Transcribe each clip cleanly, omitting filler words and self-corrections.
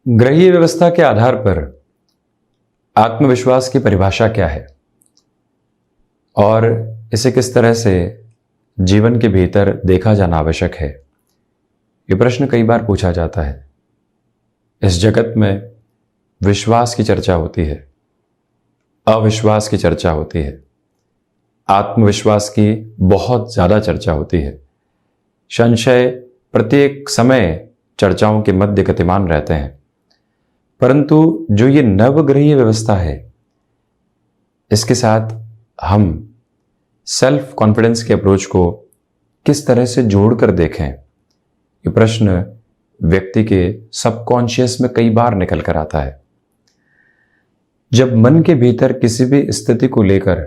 ग्रहीय व्यवस्था के आधार पर आत्मविश्वास की परिभाषा क्या है और इसे किस तरह से जीवन के भीतर देखा जाना आवश्यक है, ये प्रश्न कई बार पूछा जाता है। इस जगत में विश्वास की चर्चा होती है, अविश्वास की चर्चा होती है, आत्मविश्वास की बहुत ज़्यादा चर्चा होती है। संशय प्रत्येक समय चर्चाओं के मध्य गतिमान रहते हैं। परंतु जो ये नवग्रहीय व्यवस्था है, इसके साथ हम सेल्फ कॉन्फिडेंस के अप्रोच को किस तरह से जोड़कर देखें, ये प्रश्न व्यक्ति के सबकॉन्शियस में कई बार निकल कर आता है। जब मन के भीतर किसी भी स्थिति को लेकर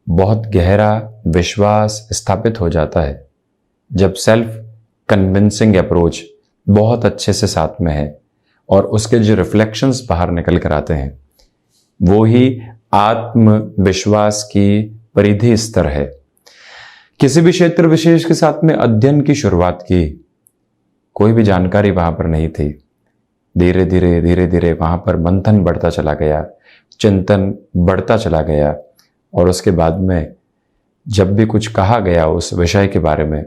बहुत गहरा विश्वास स्थापित हो जाता है, जब सेल्फ कन्विंसिंग अप्रोच बहुत अच्छे से साथ में है और उसके जो रिफ्लेक्शंस बाहर निकल कर आते हैं, वो ही आत्मविश्वास की परिधि स्तर है। किसी भी क्षेत्र विशेष के साथ में अध्ययन की शुरुआत की, कोई भी जानकारी वहां पर नहीं थी। धीरे धीरे वहां पर मंथन बढ़ता चला गया, चिंतन बढ़ता चला गया और उसके बाद में जब भी कुछ कहा गया उस विषय के बारे में,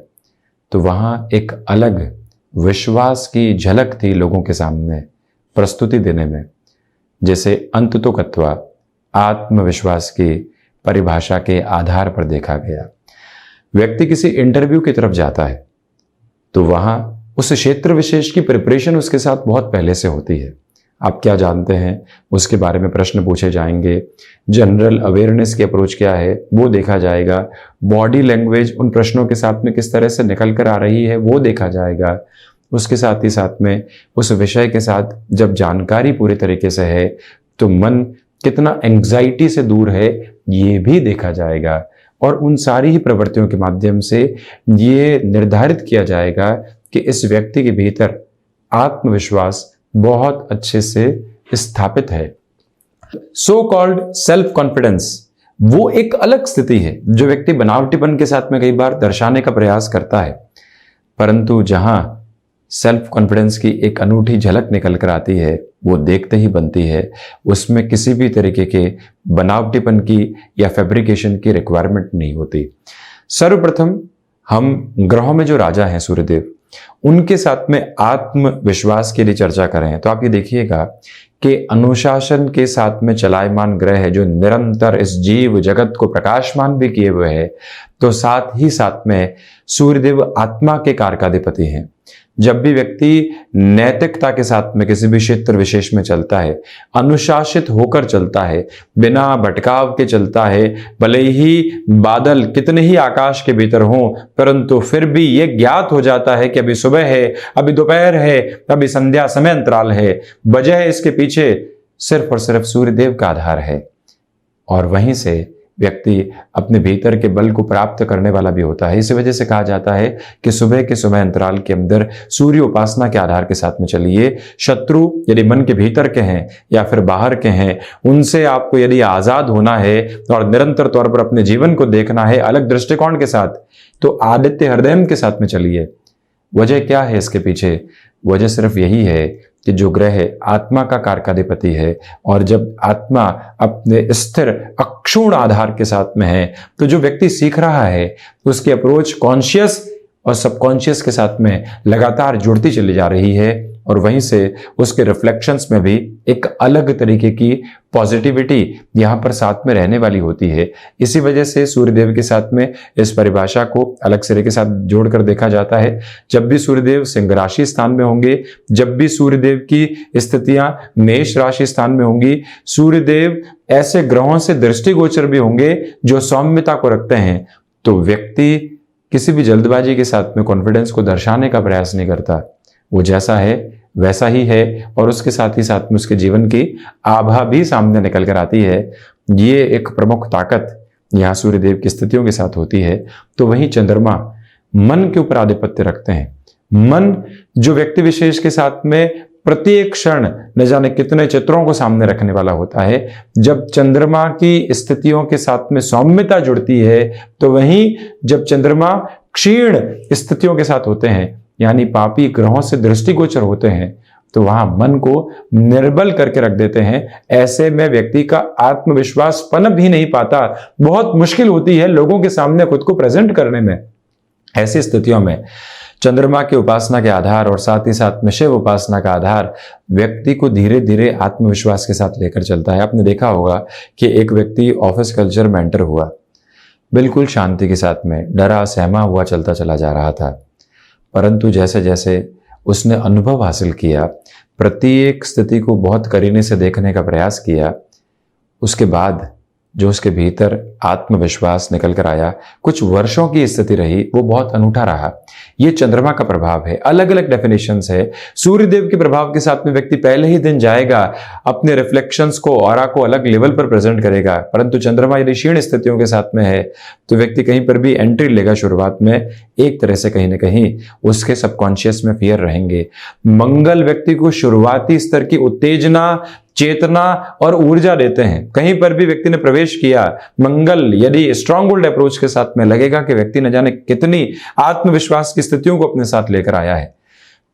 तो वहां एक अलग विश्वास की झलक थी लोगों के सामने प्रस्तुति देने में, जैसे अंततोगत्वा आत्मविश्वास की परिभाषा के आधार पर देखा गया। व्यक्ति किसी इंटरव्यू की तरफ जाता है तो वहां उस क्षेत्र विशेष की प्रिपरेशन उसके साथ बहुत पहले से होती है। आप क्या जानते हैं उसके बारे में प्रश्न पूछे जाएंगे, जनरल अवेयरनेस की अप्रोच क्या है वो देखा जाएगा, बॉडी लैंग्वेज उन प्रश्नों के साथ में किस तरह से निकल कर आ रही है वो देखा जाएगा। उसके साथ ही साथ में उस विषय के साथ जब जानकारी पूरी तरीके से है तो मन कितना एंग्जाइटी से दूर है ये भी देखा जाएगा। और उन सारी ही प्रवृत्तियों के माध्यम से ये निर्धारित किया जाएगा कि इस व्यक्ति के भीतर आत्मविश्वास बहुत अच्छे से स्थापित है। सो कॉल्ड सेल्फ कॉन्फिडेंस वो एक अलग स्थिति है जो व्यक्ति बनावटीपन के साथ में कई बार दर्शाने का प्रयास करता है, परंतु जहां सेल्फ कॉन्फिडेंस की एक अनूठी झलक निकल कर आती है वो देखते ही बनती है। उसमें किसी भी तरीके के बनावटीपन की या फैब्रिकेशन की रिक्वायरमेंट नहीं होती। सर्वप्रथम हम ग्रहों में जो राजा हैं सूर्यदेव, उनके साथ में आत्मविश्वास के लिए चर्चा करें तो आप ये देखिएगा कि अनुशासन के साथ में चलायमान ग्रह है जो निरंतर इस जीव जगत को प्रकाशमान भी किए हुए है, तो साथ ही साथ में सूर्यदेव आत्मा के कारकाधिपति हैं। जब भी व्यक्ति नैतिकता के साथ में किसी भी क्षेत्र विशेष में चलता है, अनुशासित होकर चलता है, बिना भटकाव के चलता है, भले ही बादल कितने ही आकाश के भीतर हों, परंतु फिर भी ये ज्ञात हो जाता है कि अभी सुबह है, अभी दोपहर है, अभी संध्या समय अंतराल है। वजह है इसके पीछे सिर्फ और सिर्फ सूर्यदेव का आधार है। और वहीं से व्यक्ति अपने भीतर के बल को प्राप्त करने वाला भी होता है। इसी वजह से कहा जाता है कि सुबह के समय अंतराल के अंदर सूर्य उपासना के आधार के साथ में चलिए। शत्रु यदि मन के भीतर के हैं या फिर बाहर के हैं, उनसे आपको यदि आजाद होना है और निरंतर तौर पर अपने जीवन को देखना है अलग दृष्टिकोण के साथ, तो आदित्य हृदय के साथ में चलिए। वजह क्या है इसके पीछे? वजह सिर्फ यही है कि जो ग्रह आत्मा का कारकाधिपति है और जब आत्मा अपने स्थिर अक्षुण आधार के साथ में है, तो जो व्यक्ति सीख रहा है उसकी अप्रोच कॉन्शियस और सबकॉन्शियस के साथ में लगातार जुड़ती चली जा रही है और वहीं से उसके रिफ्लेक्शंस में भी एक अलग तरीके की पॉजिटिविटी यहाँ पर साथ में रहने वाली होती है। इसी वजह से सूर्यदेव के साथ में इस परिभाषा को अलग सिरे के साथ जोड़कर देखा जाता है। जब भी सूर्यदेव सिंह राशि स्थान में होंगे, जब भी सूर्यदेव की स्थितियां मेष राशि स्थान में होंगी, सूर्यदेव ऐसे ग्रहों से दृष्टिगोचर भी होंगे जो सौम्यता को रखते हैं, तो व्यक्ति किसी भी जल्दबाजी के साथ में कॉन्फिडेंस को दर्शाने का प्रयास नहीं करता। वो जैसा है वैसा ही है और उसके साथ ही साथ में उसके जीवन की आभा भी सामने निकल कर आती है। ये एक प्रमुख ताकत यहाँ सूर्यदेव की स्थितियों के साथ होती है। तो वहीं चंद्रमा मन के ऊपर आधिपत्य रखते हैं। मन जो व्यक्ति विशेष के साथ में प्रत्येक क्षण न जाने कितने चित्रों को सामने रखने वाला होता है। जब चंद्रमा की स्थितियों के साथ में सौम्यता जुड़ती है, तो वहीं जब चंद्रमा क्षीण स्थितियों के साथ होते हैं, यानी पापी ग्रहों से दृष्टिगोचर होते हैं, तो वहां मन को निर्बल करके रख देते हैं। ऐसे में व्यक्ति का आत्मविश्वास पनप ही नहीं पाता, बहुत मुश्किल होती है लोगों के सामने खुद को प्रेजेंट करने में। ऐसी स्थितियों में चंद्रमा की उपासना के आधार और साथ ही साथ में शिव उपासना का आधार व्यक्ति को धीरे धीरे आत्मविश्वास के साथ लेकर चलता है। आपने देखा होगा कि एक व्यक्ति ऑफिस कल्चर में एंटर हुआ, बिल्कुल शांति के साथ में डरा सहमा हुआ चलता चला जा रहा था, परंतु जैसे जैसे उसने अनुभव हासिल किया, प्रत्येक स्थिति को बहुत करीने से देखने का प्रयास किया, उसके बाद जो उसके भीतर आत्मविश्वास निकल कर आया, कुछ वर्षों की स्थिति रही, वो बहुत अनूठा रहा। ये चंद्रमा का प्रभाव है। अलग अलग डेफिनेशंस है। सूर्यदेव के प्रभाव के साथ में व्यक्ति पहले ही दिन जाएगा, अपने रिफ्लेक्शंस को, ऑरा को अलग लेवल पर प्रेजेंट करेगा, परंतु चंद्रमा यदि क्षीण स्थितियों के साथ में है तो व्यक्ति कहीं पर भी एंट्री लेगा शुरुआत में, एक तरह से कहीं ना कहीं उसके सबकॉन्शियस में फियर रहेंगे। मंगल व्यक्ति को शुरुआती स्तर की उत्तेजना, चेतना और ऊर्जा देते हैं। कहीं पर भी व्यक्ति ने प्रवेश किया, मंगल यदि स्ट्रांग होल्ड अप्रोच के साथ में, लगेगा कि व्यक्ति न जाने कितनी आत्मविश्वास की स्थितियों को अपने साथ लेकर आया है।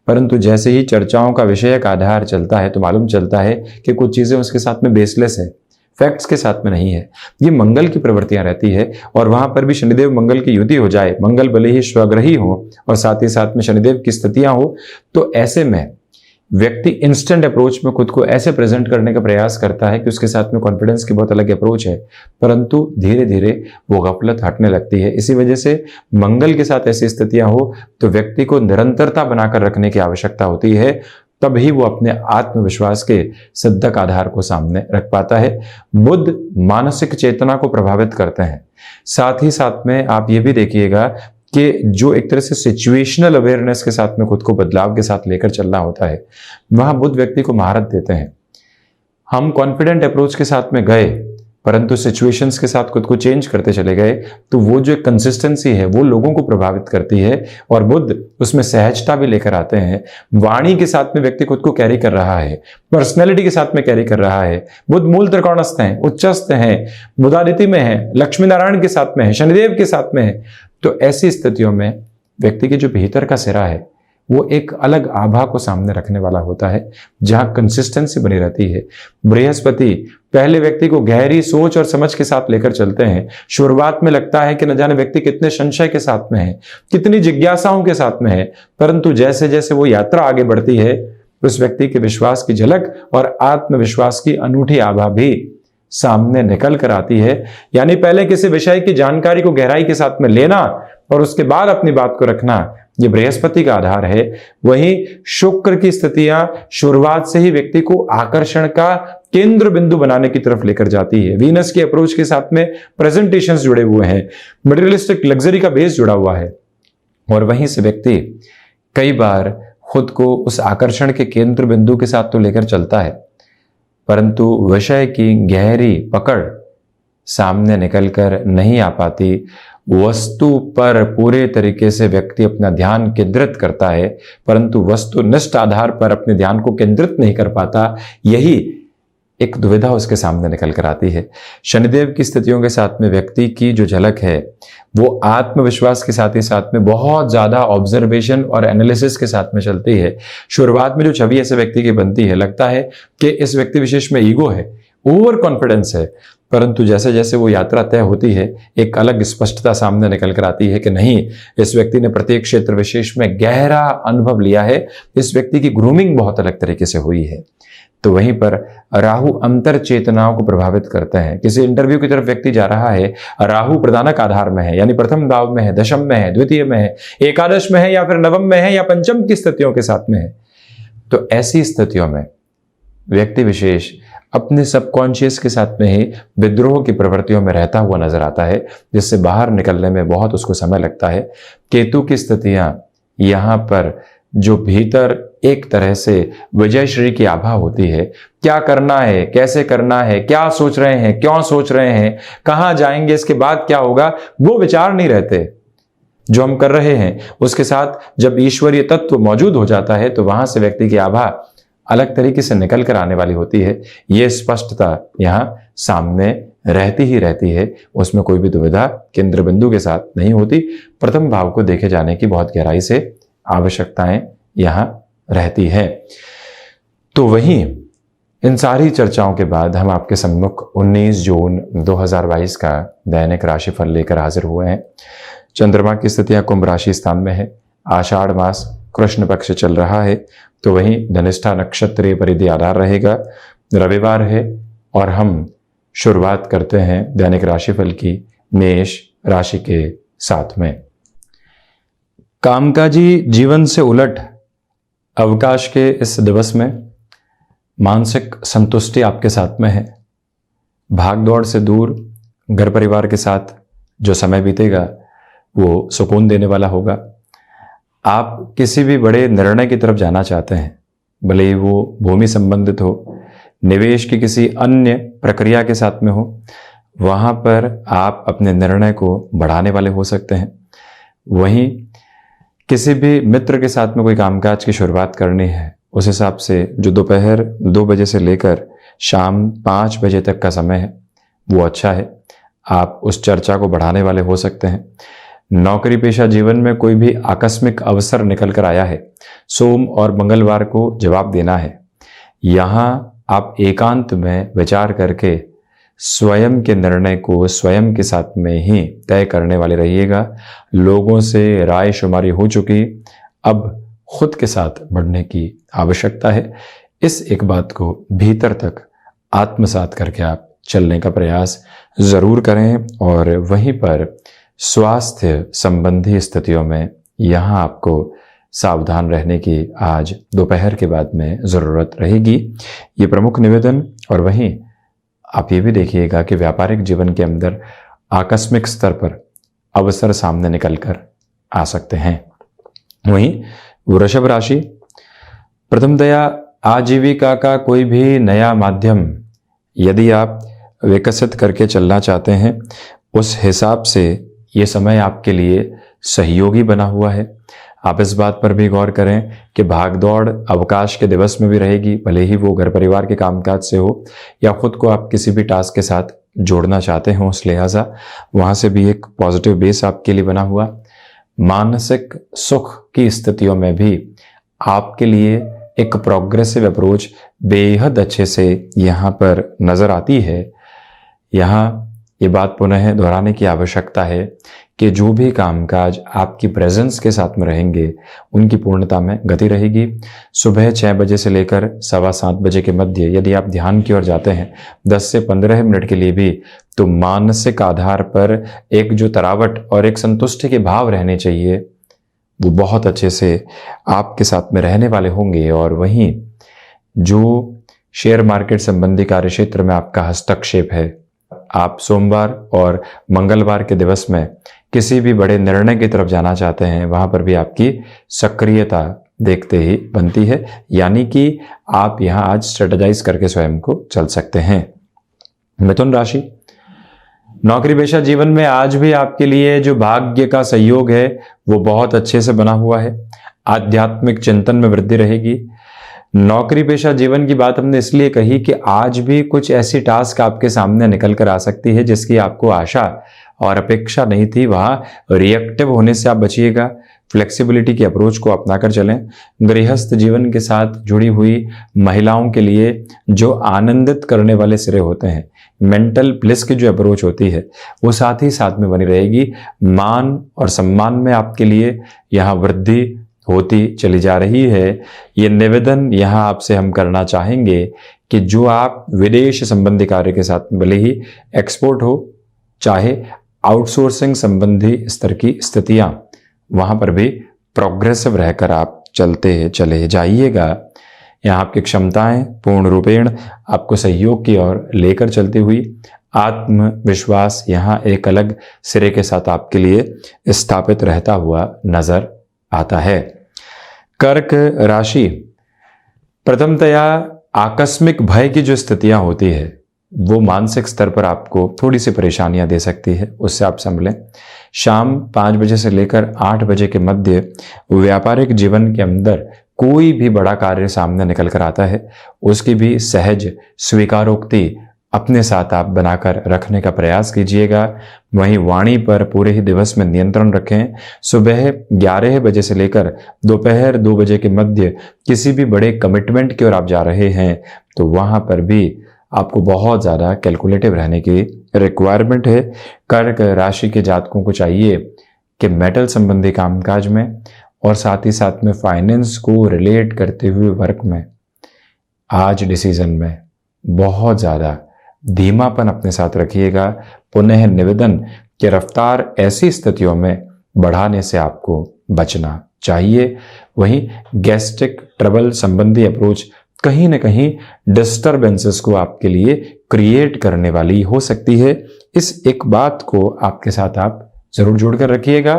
परंतु जैसे ही चर्चाओं का विषय का आधार चलता है तो मालूम चलता है कि कुछ चीजें उसके साथ में बेसलेस है, फैक्ट्स के साथ में नहीं है। ये मंगल की प्रवृत्तियां रहती है और वहां पर भी शनिदेव मंगल की युति हो जाए, मंगल भले ही स्वग्रही हो और साथ ही साथ में शनिदेव की स्थितियां हो, तो ऐसे में व्यक्ति इंस्टेंट अप्रोच में खुद को ऐसे प्रेजेंट करने का प्रयास करता है कि उसके साथ में कॉन्फिडेंस की बहुत अलग अप्रोच है, परंतु धीरे धीरे वो गफलत हटने लगती है। इसी वजह से मंगल के साथ ऐसी स्थितियां हो तो व्यक्ति को निरंतरता बनाकर रखने की आवश्यकता होती है, तभी वो अपने आत्मविश्वास के सिद्धक आधार को सामने रख पाता है। बुध मानसिक चेतना को प्रभावित करते हैं। साथ ही साथ में आप ये भी देखिएगा कि जो एक तरह से सिचुएशनल अवेयरनेस के साथ में खुद को बदलाव के साथ लेकर चलना होता है, वहां बुध व्यक्ति को महारत देते हैं। हम कॉन्फिडेंट अप्रोच के साथ में गए, परंतु सिचुएशंस के साथ खुद को चेंज करते चले गए, तो वो जो कंसिस्टेंसी है वो लोगों को प्रभावित करती है और बुध उसमें सहजता भी लेकर आते हैं। वाणी के साथ में व्यक्ति खुद को कैरी कर रहा है, पर्सनैलिटी के साथ में कैरी कर रहा है। बुध मूल त्रिकोणस्थ हैं, उच्चस्थ हैं, बुधादिति में है, लक्ष्मी नारायण के साथ में है, शनिदेव के साथ में है। तो ऐसी स्थितियों में व्यक्ति के जो भीतर का सिरा है वो एक अलग आभा को सामने रखने वाला होता है, जहां कंसिस्टेंसी बनी रहती है। बृहस्पति पहले व्यक्ति को गहरी सोच और समझ के साथ लेकर चलते हैं। शुरुआत में लगता है कि न जाने व्यक्ति कितने संशय के साथ में है, कितनी जिज्ञासाओं के साथ में है, परंतु जैसे जैसे वो यात्रा आगे बढ़ती है उस व्यक्ति के विश्वास की झलक और आत्मविश्वास की अनूठी आभा भी सामने निकल कर आती है। यानी पहले किसी विषय की जानकारी को गहराई के साथ में लेना और उसके बाद अपनी बात को रखना, ये बृहस्पति का आधार है। वहीं शुक्र की स्थितियां शुरुआत से ही व्यक्ति को आकर्षण का केंद्र बिंदु बनाने की तरफ लेकर जाती है। वीनस की अप्रोच के साथ में प्रेजेंटेशंस जुड़े हुए हैं, मटेरियलिस्टिक लग्जरी का बेस जुड़ा हुआ है और वहीं से व्यक्ति कई बार खुद को उस आकर्षण के केंद्र बिंदु के साथ तो लेकर चलता है, परंतु विषय की गहरी पकड़ सामने निकलकर नहीं आ पाती। वस्तु पर पूरे तरीके से व्यक्ति अपना ध्यान केंद्रित करता है, परंतु वस्तुनिष्ठ आधार पर अपने ध्यान को केंद्रित नहीं कर पाता। यही एक दुविधा उसके सामने निकल कर आती है। शनिदेव की स्थितियों के साथ में व्यक्ति की जो झलक है वो आत्मविश्वास के साथ ही साथ में बहुत ज्यादा ऑब्जर्वेशन और एनालिसिस के साथ में चलती है। शुरुआत में जो छवि ऐसे व्यक्ति की बनती है, लगता है कि इस व्यक्ति विशेष में ईगो है, ओवर कॉन्फिडेंस है, परंतु जैसे जैसे वो यात्रा तय होती है एक अलग स्पष्टता सामने निकल कर आती है कि नहीं, इस व्यक्ति ने प्रत्येक क्षेत्र विशेष में गहरा अनुभव लिया है, इस व्यक्ति की ग्रूमिंग बहुत अलग तरीके से हुई है। तो वहीं पर राहु अंतर चेतनाओं को प्रभावित करते हैं। किसी इंटरव्यू की तरफ व्यक्ति जा रहा है, राहु प्रधानक आधार में है, यानी प्रथम भाव में है, दशम में है, द्वितीय में है, एकादश में है या फिर नवम में है या पंचम की स्थितियों के साथ में है, तो ऐसी स्थितियों में व्यक्ति विशेष अपने सबकॉन्शियस के साथ में ही विद्रोह की प्रवृत्तियों में रहता हुआ नजर आता है, जिससे बाहर निकलने में बहुत उसको समय लगता है। केतु की स्थितियां यहां पर जो भीतर एक तरह से विजयश्री की आभा होती है, क्या करना है, कैसे करना है, क्या सोच रहे हैं, क्यों सोच रहे हैं, कहां जाएंगे, इसके बाद क्या होगा, वो विचार नहीं रहते। जो हम कर रहे हैं उसके साथ जब ईश्वरीय तत्व मौजूद हो जाता है तो वहां से व्यक्ति की आभा अलग तरीके से निकल कर आने वाली होती है। यह स्पष्टता यहां सामने रहती ही रहती है, उसमें कोई भी दुविधा केंद्र बिंदु के साथ नहीं होती। प्रथम भाव को देखे जाने की बहुत गहराई से आवश्यकताएं यहां रहती है। तो वहीं इन सारी चर्चाओं के बाद हम आपके सम्मुख 19 जून 2022 का दैनिक राशिफल लेकर हाजिर हुए हैं। चंद्रमा की स्थितियां कुंभ राशि स्थान में है। आषाढ़ मास कृष्ण पक्ष चल रहा है, तो वहीं धनिष्ठा नक्षत्रीय परिधि आधार रहेगा। रविवार है और हम शुरुआत करते हैं दैनिक राशिफल की मेष राशि के साथ में। कामकाजी जीवन से उलट अवकाश के इस दिवस में मानसिक संतुष्टि आपके साथ में है। भागदौड़ से दूर घर परिवार के साथ जो समय बीतेगा वो सुकून देने वाला होगा। आप किसी भी बड़े निर्णय की तरफ जाना चाहते हैं, भले ही वो भूमि संबंधित हो, निवेश की किसी अन्य प्रक्रिया के साथ में हो, वहाँ पर आप अपने निर्णय को बढ़ाने वाले हो सकते हैं। वहीं किसी भी मित्र के साथ में कोई कामकाज की शुरुआत करनी है, उस हिसाब से जो दोपहर 2 बजे से लेकर शाम 5 बजे तक का समय है वो अच्छा है। आप उस चर्चा को बढ़ाने वाले हो सकते हैं। नौकरी पेशा जीवन में कोई भी आकस्मिक अवसर निकल कर आया है, सोम और मंगलवार को जवाब देना है। यहाँ आप एकांत में विचार करके स्वयं के निर्णय को स्वयं के साथ में ही तय करने वाले रहिएगा। लोगों से राय शुमारी हो चुकी, अब खुद के साथ बढ़ने की आवश्यकता है। इस एक बात को भीतर तक आत्मसात करके आप चलने का प्रयास जरूर करें। और वहीं पर स्वास्थ्य संबंधी स्थितियों में यहाँ आपको सावधान रहने की आज दोपहर के बाद में ज़रूरत रहेगी, ये प्रमुख निवेदन। और वहीं आप ये भी देखिएगा कि व्यापारिक जीवन के अंदर आकस्मिक स्तर पर अवसर सामने निकल कर आ सकते हैं। वहीं वृषभ राशि, प्रथमतया आजीविका का कोई भी नया माध्यम यदि आप विकसित करके चलना चाहते हैं, उस हिसाब से ये समय आपके लिए सहयोगी बना हुआ है। आप इस बात पर भी गौर करें कि भागदौड़ अवकाश के दिवस में भी रहेगी, भले ही वो घर परिवार के कामकाज से हो या खुद को आप किसी भी टास्क के साथ जोड़ना चाहते हो, उस लिहाजा वहाँ से भी एक पॉजिटिव बेस आपके लिए बना हुआ। मानसिक सुख की स्थितियों में भी आपके लिए एक प्रोग्रेसिव अप्रोच बेहद अच्छे से यहाँ पर नज़र आती है। यहाँ ये बात पुनः दोहराने की आवश्यकता है कि जो भी कामकाज आपकी प्रेजेंस के साथ में रहेंगे उनकी पूर्णता में गति रहेगी। सुबह 6 बजे से लेकर 7:15 बजे के मध्य यदि आप ध्यान की ओर जाते हैं 10 से 15 मिनट के लिए भी, तो मानसिक आधार पर एक जो तरावट और एक संतुष्टि के भाव रहने चाहिए वो बहुत अच्छे से आपके साथ में रहने वाले होंगे। और वहीं जो शेयर मार्केट संबंधी कार्यक्षेत्र में आपका हस्तक्षेप है, आप सोमवार और मंगलवार के दिवस में किसी भी बड़े निर्णय की तरफ जाना चाहते हैं, वहां पर भी आपकी सक्रियता देखते ही बनती है। यानी कि आप यहां आज स्ट्रेटेजाइज करके स्वयं को चल सकते हैं। मिथुन राशि, नौकरी पेशा जीवन में आज भी आपके लिए जो भाग्य का सहयोग है वो बहुत अच्छे से बना हुआ है। आध्यात्मिक चिंतन में वृद्धि रहेगी। नौकरी पेशा जीवन की बात हमने इसलिए कही कि आज भी कुछ ऐसी टास्क आपके सामने निकल कर आ सकती है जिसकी आपको आशा और अपेक्षा नहीं थी। वहाँ रिएक्टिव होने से आप बचिएगा। फ्लेक्सिबिलिटी की अप्रोच को अपनाकर चलें। गृहस्थ जीवन के साथ जुड़ी हुई महिलाओं के लिए जो आनंदित करने वाले सिरे होते हैं, मेंटल ब्लिस की जो अप्रोच होती है वो साथ ही साथ में बनी रहेगी। मान और सम्मान में आपके लिए यहाँ वृद्धि होती चली जा रही है। ये निवेदन यहाँ आपसे हम करना चाहेंगे कि जो आप विदेश संबंधी कार्य के साथ, भले ही एक्सपोर्ट हो चाहे आउटसोर्सिंग संबंधी स्तर की स्थितियां, वहां पर भी प्रोग्रेसिव रहकर आप चलते चले जाइएगा। यहाँ आपकी क्षमताएं पूर्ण रूपेण आपको सहयोग की ओर लेकर चलती हुई, आत्मविश्वास यहाँ एक अलग सिरे के साथ आपके लिए स्थापित रहता हुआ नजर आता है। कर्क राशि, प्रथमतया आकस्मिक भय की जो स्थितियां होती है वो मानसिक स्तर पर आपको थोड़ी सी परेशानियां दे सकती है, उससे आप संभलें। शाम 5 बजे से लेकर 8 बजे के मध्य व्यापारिक जीवन के अंदर कोई भी बड़ा कार्य सामने निकल कर आता है, उसकी भी सहज स्वीकारोक्ति अपने साथ आप बनाकर रखने का प्रयास कीजिएगा। वहीं वाणी पर पूरे ही दिवस में नियंत्रण रखें। सुबह 11 बजे से लेकर दोपहर 2 बजे के मध्य किसी भी बड़े कमिटमेंट की ओर आप जा रहे हैं तो वहां पर भी आपको बहुत ज़्यादा कैलकुलेटिव रहने की रिक्वायरमेंट है। कर्क राशि के जातकों को चाहिए कि मेटल संबंधी कामकाज में और साथ ही साथ में फाइनेंस को रिलेट करते हुए वर्क में आज डिसीजन में बहुत ज़्यादा धीमापन अपने साथ रखिएगा। पुनः निवेदन कि रफ्तार ऐसी स्थितियों में बढ़ाने से आपको बचना चाहिए। वहीं गैस्ट्रिक ट्रबल संबंधी अप्रोच कहीं ना कहीं डिस्टरबेंसेस को आपके लिए क्रिएट करने वाली हो सकती है। इस एक बात को आपके साथ आप जरूर जोड़कर रखिएगा।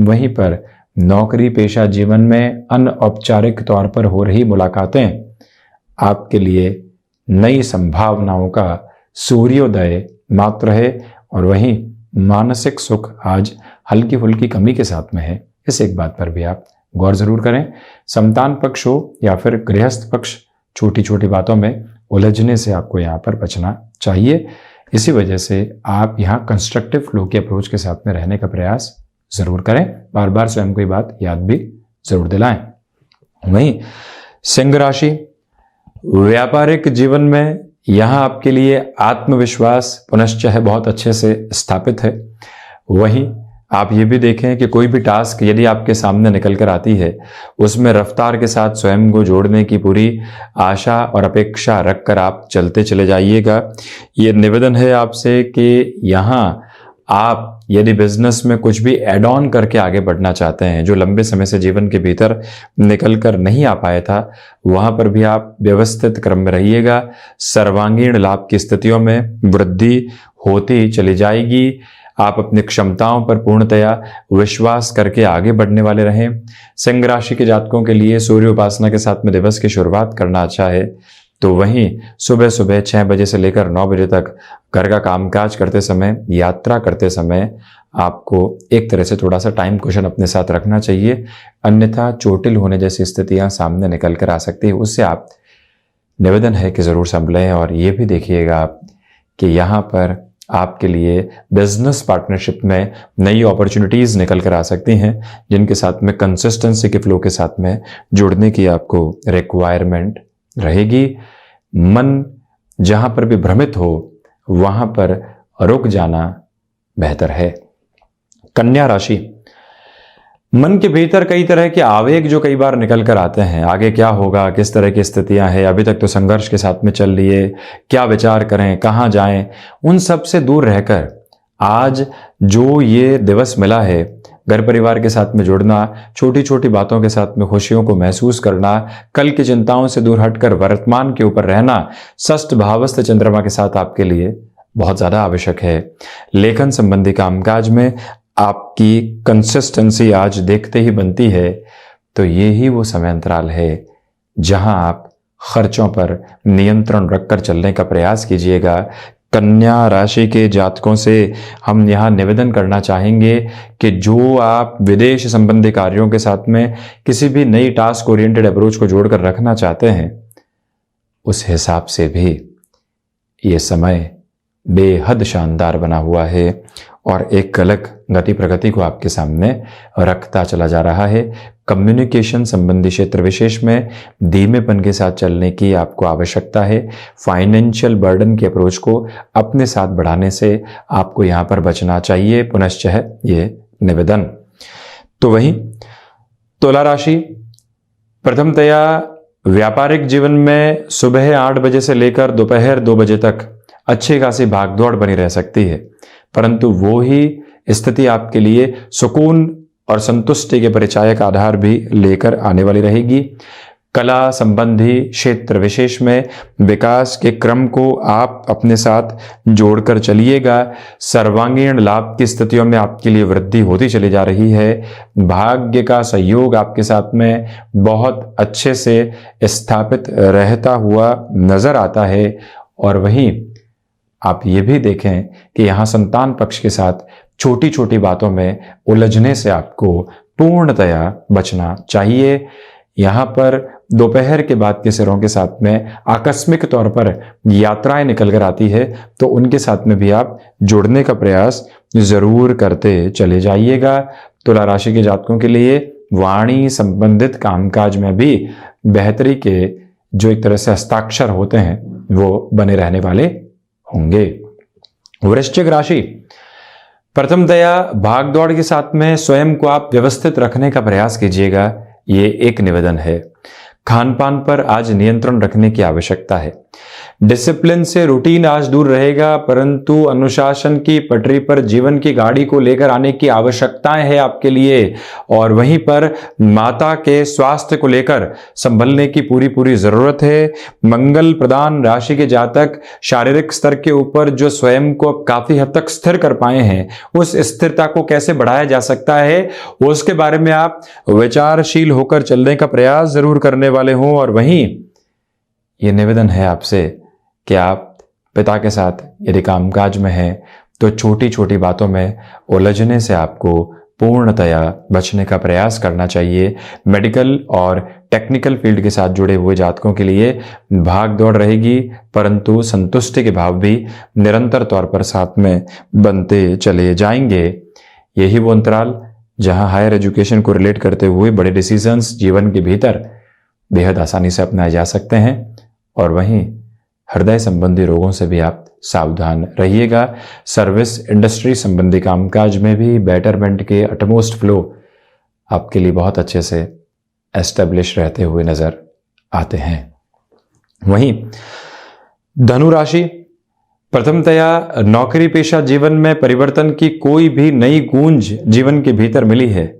वहीं पर नौकरी पेशा जीवन में अनौपचारिक तौर पर हो रही मुलाकातें आपके लिए नई संभावनाओं का सूर्योदय मात्र है और वहीं मानसिक सुख आज हल्की फुल्की कमी के साथ में है। इस एक बात पर भी आप गौर जरूर करें। संतान पक्ष हो या फिर गृहस्थ पक्ष, छोटी छोटी बातों में उलझने से आपको यहाँ पर बचना चाहिए। इसी वजह से आप यहाँ कंस्ट्रक्टिव फ्लो के अप्रोच के साथ में रहने का प्रयास जरूर करें। बार बार स्वयं को ये बात याद भी जरूर दिलाएं। वहीं सिंह राशि, व्यापारिक जीवन में यहाँ आपके लिए आत्मविश्वास पुनश्च है बहुत अच्छे से स्थापित है। वहीं आप ये भी देखें कि कोई भी टास्क यदि आपके सामने निकल कर आती है उसमें रफ्तार के साथ स्वयं को जोड़ने की पूरी आशा और अपेक्षा रखकर आप चलते चले जाइएगा। ये निवेदन है आपसे कि यहाँ आप यदि बिजनेस में कुछ भी एड ऑन करके आगे बढ़ना चाहते हैं, जो लंबे समय से जीवन के भीतर निकल कर नहीं आ पाया था, वहां पर भी आप व्यवस्थित क्रम में रहिएगा। सर्वांगीण लाभ की स्थितियों में वृद्धि होती चली जाएगी। आप अपनी क्षमताओं पर पूर्णतया विश्वास करके आगे बढ़ने वाले रहें। सिंह राशि के जातकों के लिए सूर्य उपासना के साथ में दिवस की शुरुआत करना अच्छा है। तो वहीं सुबह सुबह 6 बजे से लेकर 9 बजे तक घर का कामकाज करते समय, यात्रा करते समय आपको एक तरह से थोड़ा सा टाइम क्वेश्चन अपने साथ रखना चाहिए, अन्यथा चोटिल होने जैसी स्थितियां सामने निकल कर आ सकती है। उससे आप निवेदन है कि ज़रूर संभलें। और ये भी देखिएगा आप कि यहाँ पर आपके लिए बिजनेस पार्टनरशिप में नई अपॉर्चुनिटीज़ निकल कर आ सकती हैं, जिनके साथ में कंसिस्टेंसी के फ्लो के साथ में जुड़ने की आपको रिक्वायरमेंट रहेगी। मन जहां पर भी भ्रमित हो वहां पर रुक जाना बेहतर है। कन्या राशि, मन के भीतर कई तरह के आवेग जो कई बार निकल कर आते हैं, आगे क्या होगा, किस तरह की स्थितियां हैं, अभी तक तो संघर्ष के साथ में चल लिए, क्या विचार करें, कहां जाएं, उन सब से दूर रहकर आज जो ये दिवस मिला है, घर परिवार के साथ में जुड़ना, छोटी छोटी बातों के साथ में खुशियों को महसूस करना, कल की चिंताओं से दूर हटकर वर्तमान के ऊपर रहना, षष्ठ भावस्थ चंद्रमा के साथ आपके लिए बहुत ज्यादा आवश्यक है। लेखन संबंधी कामकाज में आपकी कंसिस्टेंसी आज देखते ही बनती है। तो ये ही वो समय अंतराल है जहां आप खर्चों पर नियंत्रण रखकर चलने का प्रयास कीजिएगा। कन्या राशि के जातकों से हम यहाँ निवेदन करना चाहेंगे कि जो आप विदेश संबंधी कार्यों के साथ में किसी भी नई टास्क ओरिएंटेड अप्रोच को जोड़कर रखना चाहते हैं, उस हिसाब से भी ये समय बेहद शानदार बना हुआ है और एक अलग गति प्रगति को आपके सामने रखता चला जा रहा है। कम्युनिकेशन संबंधी क्षेत्र विशेष में धीमेपन के साथ चलने की आपको आवश्यकता है। फाइनेंशियल बर्डन के अप्रोच को अपने साथ बढ़ाने से आपको यहाँ पर बचना चाहिए। पुनश्च है ये निवेदन। तो वहीं तुला राशि, प्रथमतया व्यापारिक जीवन में सुबह 8 बजे से लेकर दोपहर 2 बजे तक अच्छी खासी भागदौड़ बनी रह सकती है, परंतु वो ही स्थिति आपके लिए सुकून और संतुष्टि के परिचायक आधार भी लेकर आने वाली रहेगी। कला संबंधी क्षेत्र विशेष में विकास के क्रम को आप अपने साथ जोड़कर चलिएगा। सर्वांगीण लाभ की स्थितियों में आपके लिए वृद्धि होती चली जा रही है। भाग्य का सहयोग आपके साथ में बहुत अच्छे से स्थापित रहता हुआ नजर आता है। और वहीं आप ये भी देखें कि यहाँ संतान पक्ष के साथ छोटी छोटी बातों में उलझने से आपको पूर्णतया बचना चाहिए। यहाँ पर दोपहर के बाद के सिरों के साथ में आकस्मिक तौर पर यात्राएं निकल कर आती है, तो उनके साथ में भी आप जुड़ने का प्रयास जरूर करते चले जाइएगा। तुला राशि के जातकों के लिए वाणी संबंधित कामकाज में भी बेहतरी के जो एक तरह से हस्ताक्षर होते हैं वो बने रहने वाले होंगे। वृश्चिक राशि, प्रथमतया भागदौड़ के साथ में स्वयं को आप व्यवस्थित रखने का प्रयास कीजिएगा, ये एक निवेदन है। खान पान पर आज नियंत्रण रखने की आवश्यकता है। डिसिप्लिन से रूटीन आज दूर रहेगा, परंतु अनुशासन की पटरी पर जीवन की गाड़ी को लेकर आने की आवश्यकताएं है आपके लिए। और वहीं पर माता के स्वास्थ्य को लेकर संभलने की पूरी जरूरत है। मंगल प्रधान राशि के जातक शारीरिक स्तर के ऊपर जो स्वयं को काफी हद तक स्थिर कर पाए हैं, उस स्थिरता को कैसे बढ़ाया जा सकता है उसके बारे में आप विचारशील होकर चलने का प्रयास जरूर करने वाले हों। और वहीं ये निवेदन है आपसे कि आप पिता के साथ यदि कामकाज में हैं तो छोटी छोटी बातों में उलझने से आपको पूर्णतया बचने का प्रयास करना चाहिए। मेडिकल और टेक्निकल फील्ड के साथ जुड़े हुए जातकों के लिए भाग दौड़ रहेगी, परंतु संतुष्टि के भाव भी निरंतर तौर पर साथ में बनते चले जाएंगे। यही वो अंतराल जहां हायर एजुकेशन को रिलेट करते हुए बड़े डिसीजंस जीवन के भीतर बेहद आसानी से अपनाए जा सकते हैं। और वहीं हृदय संबंधी रोगों से भी आप सावधान रहिएगा। सर्विस इंडस्ट्री संबंधी कामकाज में भी बेटरमेंट के अटमोस्ट फ्लो आपके लिए बहुत अच्छे से एस्टेब्लिश रहते हुए नजर आते हैं। वहीं धनु राशि, प्रथमतया नौकरी पेशा जीवन में परिवर्तन की कोई भी नई गूंज जीवन के भीतर मिली है,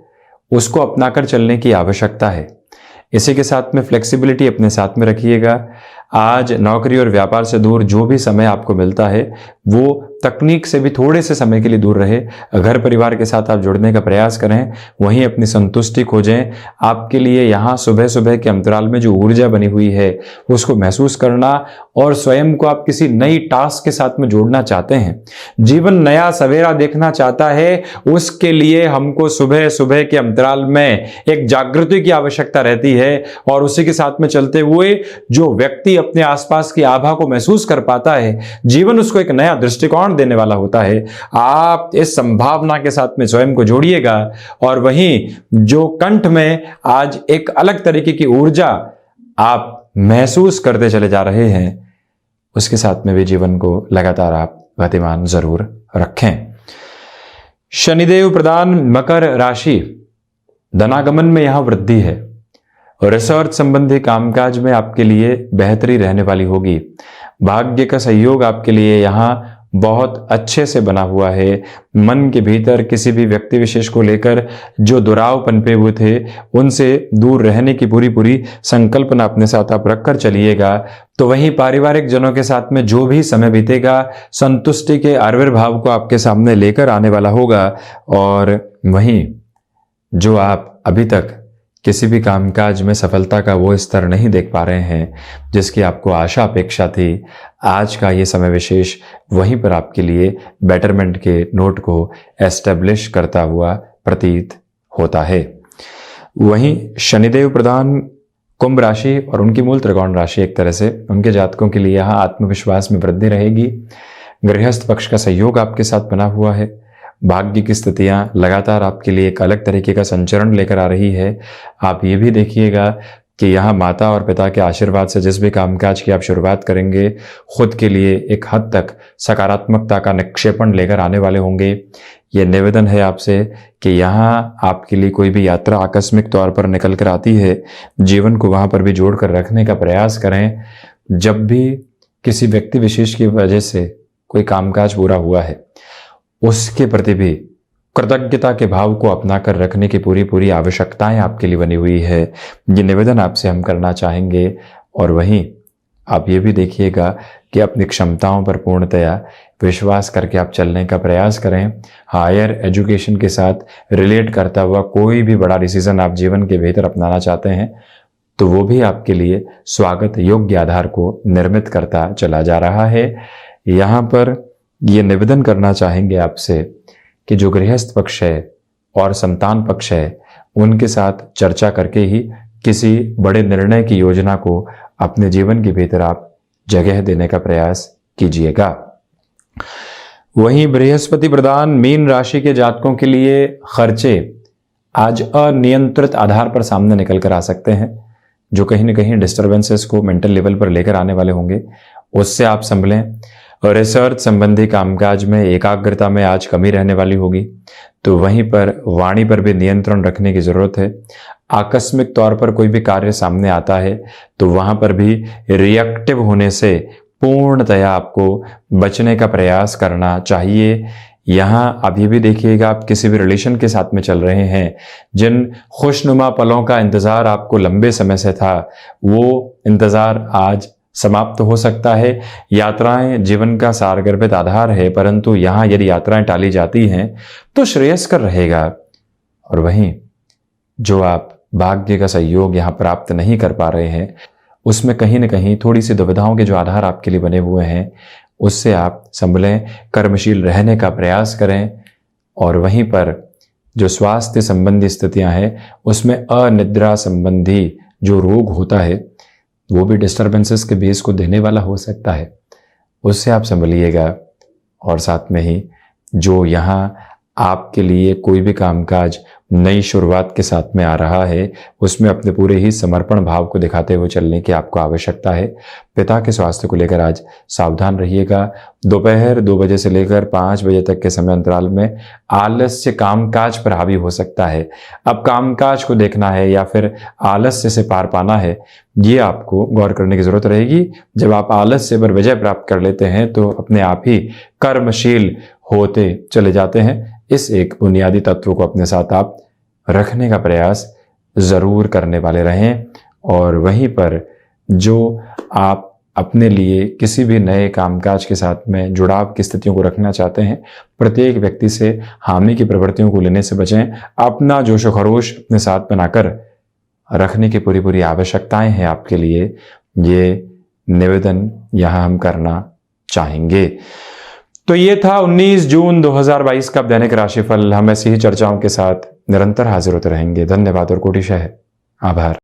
उसको अपनाकर चलने की आवश्यकता है। इसी के साथ में फ्लेक्सिबिलिटी अपने साथ में रखिएगा। आज नौकरी और व्यापार से दूर जो भी समय आपको मिलता है वो तकनीक से भी थोड़े से समय के लिए दूर रहे। घर परिवार के साथ आप जुड़ने का प्रयास करें, वहीं अपनी संतुष्टि खोजें। आपके लिए यहाँ सुबह सुबह के अंतराल में जो ऊर्जा बनी हुई है उसको महसूस करना और स्वयं को आप किसी नई टास्क के साथ में जोड़ना चाहते हैं, जीवन नया सवेरा देखना चाहता है, उसके लिए हमको सुबह सुबह के अंतराल में एक जागृति की आवश्यकता रहती है। और उसी के साथ में चलते हुए जो व्यक्ति अपने आसपास की आभा को महसूस कर पाता है, जीवन उसको एक नया दृष्टिकोण देने वाला होता है। आप इस संभावना के साथ में स्वयं को जोड़िएगा। और वहीं जो कंठ में आज एक अलग तरीके की ऊर्जा आप महसूस करते चले जा रहे हैं, उसके साथ में भी जीवन को लगातार आप गतिमान जरूर रखें। शनिदेव प्रधान मकर राशि, धनागमन में यहां वृद्धि है। रिसर्च संबंधी कामकाज में आपके लिए बेहतरी रहने वाली होगी। भाग्य का सहयोग आपके लिए यहां बहुत अच्छे से बना हुआ है। मन के भीतर किसी भी व्यक्ति विशेष को लेकर जो दुराव पनपे हुए थे उनसे दूर रहने की पूरी संकल्पना अपने साथ आप रखकर चलिएगा। तो वहीं पारिवारिक जनों के साथ में जो भी समय बीतेगा, संतुष्टि के आविर्भाव को आपके सामने लेकर आने वाला होगा। और वहीं जो आप अभी तक किसी भी कामकाज में सफलता का वो स्तर नहीं देख पा रहे हैं जिसकी आपको आशा अपेक्षा थी, आज का ये समय विशेष वहीं पर आपके लिए बेटरमेंट के नोट को एस्टेब्लिश करता हुआ प्रतीत होता है। वहीं शनिदेव प्रधान कुंभ राशि और उनकी मूल त्रिकोण राशि, एक तरह से उनके जातकों के लिए यहाँ आत्मविश्वास में वृद्धि रहेगी। गृहस्थ पक्ष का सहयोग आपके साथ बना हुआ है। भाग्य की स्थितियां लगातार आपके लिए एक अलग तरीके का संचरण लेकर आ रही है। आप ये भी देखिएगा कि यहाँ माता और पिता के आशीर्वाद से जिस भी कामकाज की आप शुरुआत करेंगे, खुद के लिए एक हद तक सकारात्मकता का निक्षेपण लेकर आने वाले होंगे। ये निवेदन है आपसे कि यहाँ आपके लिए कोई भी यात्रा आकस्मिक तौर पर निकल कर आती है, जीवन को वहाँ पर भी जोड़ कर रखने का प्रयास करें। जब भी किसी व्यक्ति विशेष की वजह से कोई कामकाज पूरा हुआ है, उसके प्रति भी कृतज्ञता के भाव को अपना कर रखने की पूरी आवश्यकताएं आपके लिए बनी हुई है। ये निवेदन आपसे हम करना चाहेंगे। और वहीं आप ये भी देखिएगा कि अपनी क्षमताओं पर पूर्णतया विश्वास करके आप चलने का प्रयास करें। हायर एजुकेशन के साथ रिलेट करता हुआ कोई भी बड़ा डिसीजन आप जीवन के भीतर अपनाना चाहते हैं तो वो भी आपके लिए स्वागत योग्य आधार को निर्मित करता चला जा रहा है। यहाँ पर ये निवेदन करना चाहेंगे आपसे कि जो गृहस्थ पक्ष है और संतान पक्ष है, उनके साथ चर्चा करके ही किसी बड़े निर्णय की योजना को अपने जीवन के भीतर आप जगह देने का प्रयास कीजिएगा। वहीं बृहस्पति प्रधान मीन राशि के जातकों के लिए खर्चे आज अनियंत्रित आधार पर सामने निकल कर आ सकते हैं, जो कहीं ना कहीं डिस्टर्बेंसेस को मेंटल लेवल पर लेकर आने वाले होंगे। उससे आप संभलें। रिसर्च संबंधी कामकाज में एकाग्रता में आज कमी रहने वाली होगी, तो वहीं पर वाणी पर भी नियंत्रण रखने की जरूरत है। आकस्मिक तौर पर कोई भी कार्य सामने आता है तो वहां पर भी रिएक्टिव होने से पूर्णतया आपको बचने का प्रयास करना चाहिए। यहां आप ये भी देखिएगा, आप किसी भी रिलेशन के साथ में चल रहे हैं, जिन खुशनुमा पलों का इंतजार आपको लंबे समय से था, वो इंतजार आज समाप्त हो सकता है। यात्राएं जीवन का सारगर्भित आधार है, परंतु यहां यदि यात्राएं टाली जाती हैं तो श्रेयस्कर रहेगा। और वहीं जो आप भाग्य का सहयोग यहां प्राप्त नहीं कर पा रहे हैं, उसमें कहीं ना कहीं थोड़ी सी दुविधाओं के जो आधार आपके लिए बने हुए हैं, उससे आप संभलें, कर्मशील रहने का प्रयास करें। और वहीं पर जो स्वास्थ्य संबंधी स्थितियां हैं, उसमें अनिद्रा संबंधी जो रोग होता है वो भी डिस्टर्बेंसेस के बेस को देने वाला हो सकता है, उससे आप संभलिएगा। और साथ में ही जो यहाँ आपके लिए कोई भी कामकाज नई शुरुआत के साथ में आ रहा है, उसमें अपने पूरे ही समर्पण भाव को दिखाते हुए चलने की आपको आवश्यकता है। पिता के स्वास्थ्य को लेकर आज सावधान रहिएगा। दोपहर 2 बजे से लेकर 5 बजे तक के समय अंतराल में आलस्य कामकाज पर हावी हो सकता है। अब कामकाज को देखना है या फिर आलस्य से पार पाना है, ये आपको गौर करने की जरूरत रहेगी। जब आप आलस्य पर विजय प्राप्त कर लेते हैं तो अपने आप ही कर्मशील होते चले जाते हैं। इस एक बुनियादी तत्व को अपने साथ आप रखने का प्रयास जरूर करने वाले रहें। और वहीं पर जो आप अपने लिए किसी भी नए कामकाज के साथ में जुड़ाव की स्थितियों को रखना चाहते हैं, प्रत्येक व्यक्ति से हामी की प्रवृत्तियों को लेने से बचें। अपना जोश और खरोश अपने साथ बनाकर रखने की पूरी पूरी आवश्यकताएं हैं आपके लिए, ये निवेदन यहां हम करना चाहेंगे। तो ये था 19 जून 2022 का दैनिक राशिफल। हम ऐसी ही चर्चाओं के साथ निरंतर हाजिर होते रहेंगे। धन्यवाद और कोटिशः आभार।